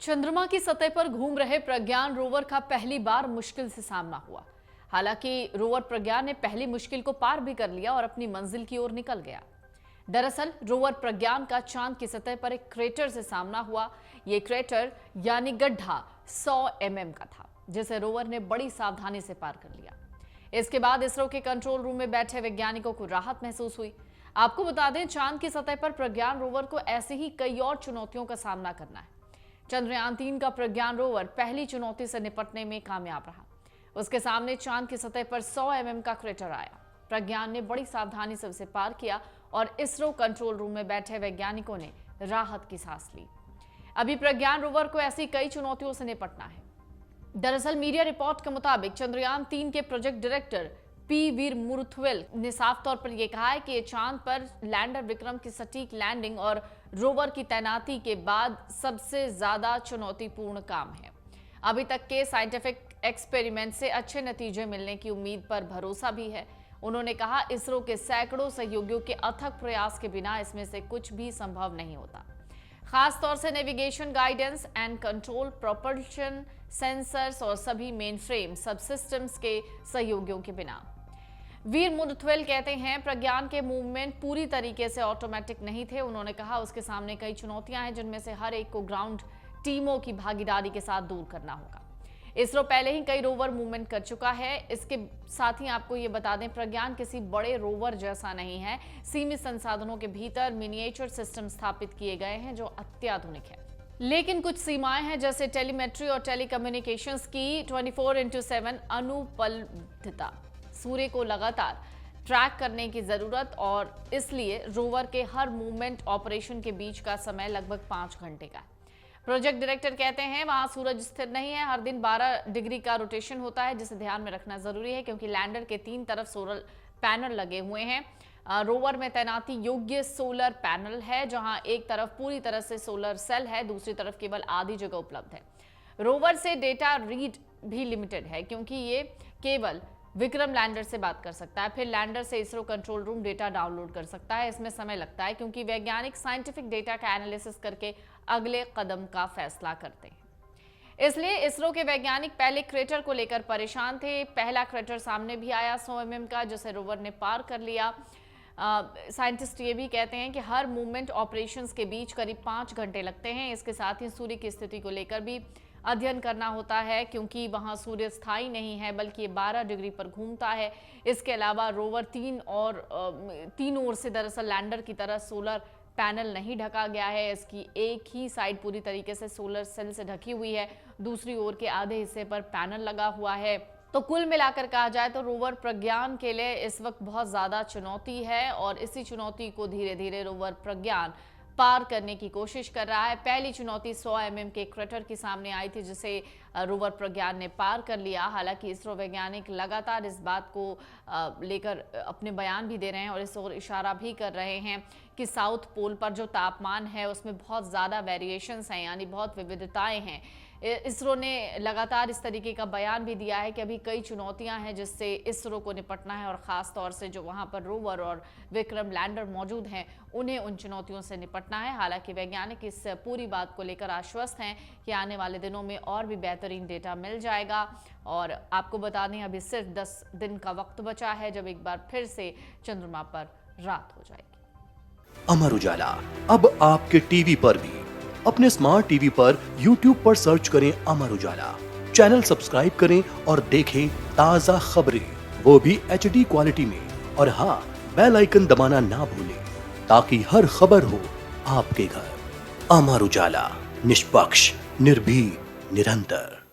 चंद्रमा की सतह पर घूम रहे प्रज्ञान रोवर का पहली बार मुश्किल से सामना हुआ। हालांकि रोवर प्रज्ञान ने पहली मुश्किल को पार भी कर लिया और अपनी मंजिल की ओर निकल गया। दरअसल रोवर प्रज्ञान का चांद की सतह पर एक क्रेटर से सामना हुआ। ये क्रेटर यानी गड्ढा 100 mm का था, जिसे रोवर ने बड़ी सावधानी से पार कर लिया। इसके बाद इसरो के कंट्रोल रूम में बैठे वैज्ञानिकों को राहत महसूस हुई। आपको बता दें, चांद की सतह पर प्रज्ञान रोवर को ऐसे ही कई और चुनौतियों का सामना करना है। चंद्रयान 3 का प्रज्ञान रोवर पहली चुनौती से निपटने में कामयाब रहा। उसके सामने चांद की सतह पर 100 mm का क्रेटर आया। प्रज्ञान ने बड़ी सावधानी से उसे पार किया और इसरो कंट्रोल रूम में बैठे वैज्ञानिकों ने राहत की सांस ली। अभी प्रज्ञान रोवर को ऐसी कई चुनौतियों से निपटना है। दरअसल मीडिया रिपोर्ट के मुताबिक चंद्रयान 3 के प्रोजेक्ट डायरेक्टर पी वीर मुरुथवेल ने साफ तौर पर यह कहा है कि चांद पर लैंडर विक्रम की सटीक लैंडिंग और रोवर की तैनाती के बाद सबसे ज्यादा चुनौतीपूर्ण काम है। अभी तक के साइंटिफिक एक्सपेरिमेंट से अच्छे नतीजे मिलने की उम्मीद पर भरोसा भी है। उन्होंने कहा, इसरो के सैकड़ों सहयोगियों के अथक प्रयास के बिना इसमें से कुछ भी संभव नहीं होता। खास तौर से navigation, guidance and control, propulsion sensors और सभी मेन फ्रेम सब सिस्टम्स के सहयोगियों के बिना। वीर मुरुथवेल कहते हैं, प्रज्ञान के मूवमेंट पूरी तरीके से ऑटोमेटिक नहीं थे। उन्होंने कहा, उसके सामने कई चुनौतियां हैं, जिनमें से हर एक को ग्राउंड टीमों की भागीदारी के साथ दूर करना होगा। इसरो पहले ही कई रोवर मूवमेंट कर चुका है। इसके साथ ही आपको ये बता दें, प्रज्ञान किसी बड़े रोवर जैसा नहीं है। सीमित संसाधनों के भीतर मिनिएचर सिस्टम स्थापित किए गए हैं जो अत्याधुनिक है। लेकिन कुछ सीमाएं हैं, जैसे टेलीमेट्री और टेलीकम्युनिकेशंस की 24/7 अनुपलब्धता, सूर्य को लगातार ट्रैक करने की जरूरत, और इसलिए रोवर के हर मूवमेंट ऑपरेशन के बीच का समय लगभग 5 घंटे का है। प्रोजेक्ट डायरेक्टर कहते हैं, वहां सूरज स्थिर नहीं है। हर दिन 12 डिग्री का रोटेशन होता है, जिसे ध्यान में रखना जरूरी है, क्योंकि लैंडर के 3 तरफ सोलर पैनल लगे हुए हैं। रोवर में तैनाती योग्य सोलर पैनल है, जहां एक तरफ पूरी तरह से सोलर सेल है, दूसरी तरफ केवल आधी जगह उपलब्ध है। रोवर से डेटा रीड भी लिमिटेड है, क्योंकि ये केवल विक्रम लैंडर से बात कर सकता है। फिर लैंडर से ISRO control room data download कर सकता है। इसमें समय लगता है, क्योंकि वैज्ञानिक साइंटिफिक डेटा का एनालिसिस करके अगले कदम का फैसला करते हैं। इसलिए इसरो के वैज्ञानिक पहले क्रेटर को लेकर परेशान थे। पहला क्रेटर सामने भी आया 100 mm का, जिसे रोवर ने पार कर लिया। साइंटिस्ट ये भी कहते हैं कि हर मूवमेंट ऑपरेशंस के बीच करीब 5 घंटे लगते हैं। इसके साथ ही सूर्य की स्थिति को लेकर भी अध्ययन करना होता है, क्योंकि वहां सूर्य स्थायी नहीं है, बल्कि ये 12 डिग्री पर घूमता है। इसके अलावा रोवर तीन ओर से दरअसल लैंडर की तरह सोलर पैनल नहीं ढका गया है। इसकी एक ही साइड पूरी तरीके से सोलर सेल से ढकी हुई है, दूसरी ओर के आधे हिस्से पर पैनल लगा हुआ है। तो कुल मिलाकर कहा जाए तो रोवर प्रज्ञान के लिए इस वक्त बहुत ज्यादा चुनौती है, और इसी चुनौती को धीरे धीरे रोवर प्रज्ञान पार करने की कोशिश कर रहा है। पहली चुनौती 100 mm के क्रेटर की सामने आई थी, जिसे रोवर प्रज्ञान ने पार कर लिया। हालांकि इसरो वैज्ञानिक लगातार इस बात को लेकर अपने बयान भी दे रहे हैं और इस ओर इशारा भी कर रहे हैं कि साउथ पोल पर जो तापमान है उसमें बहुत ज़्यादा वेरिएशंस हैं, यानी बहुत विविधताएं हैं। इसरो ने लगातार इस तरीके का बयान भी दिया है कि अभी कई चुनौतियां हैं जिससे इसरो को निपटना है, और ख़ास तौर से जो वहां पर रोवर और विक्रम लैंडर मौजूद हैं उन्हें उन चुनौतियों से निपटना है। हालांकि वैज्ञानिक इस पूरी बात को लेकर आश्वस्त हैं कि आने वाले दिनों में और भी बेहतरीन डेटा मिल जाएगा। और आपको बता दें, अभी सिर्फ 10 दिन का वक्त बचा है जब एक बार फिर से चंद्रमा पर रात हो जाएगी। अमर उजाला अब आपके टीवी पर भी। अपने स्मार्ट टीवी पर YouTube पर सर्च करें अमर उजाला, चैनल सब्सक्राइब करें और देखें ताजा खबरें, वो भी HD क्वालिटी में। और हाँ, बेल आइकन दबाना ना भूलें, ताकि हर खबर हो आपके घर। अमर उजाला, निष्पक्ष, निर्भीक, निरंतर।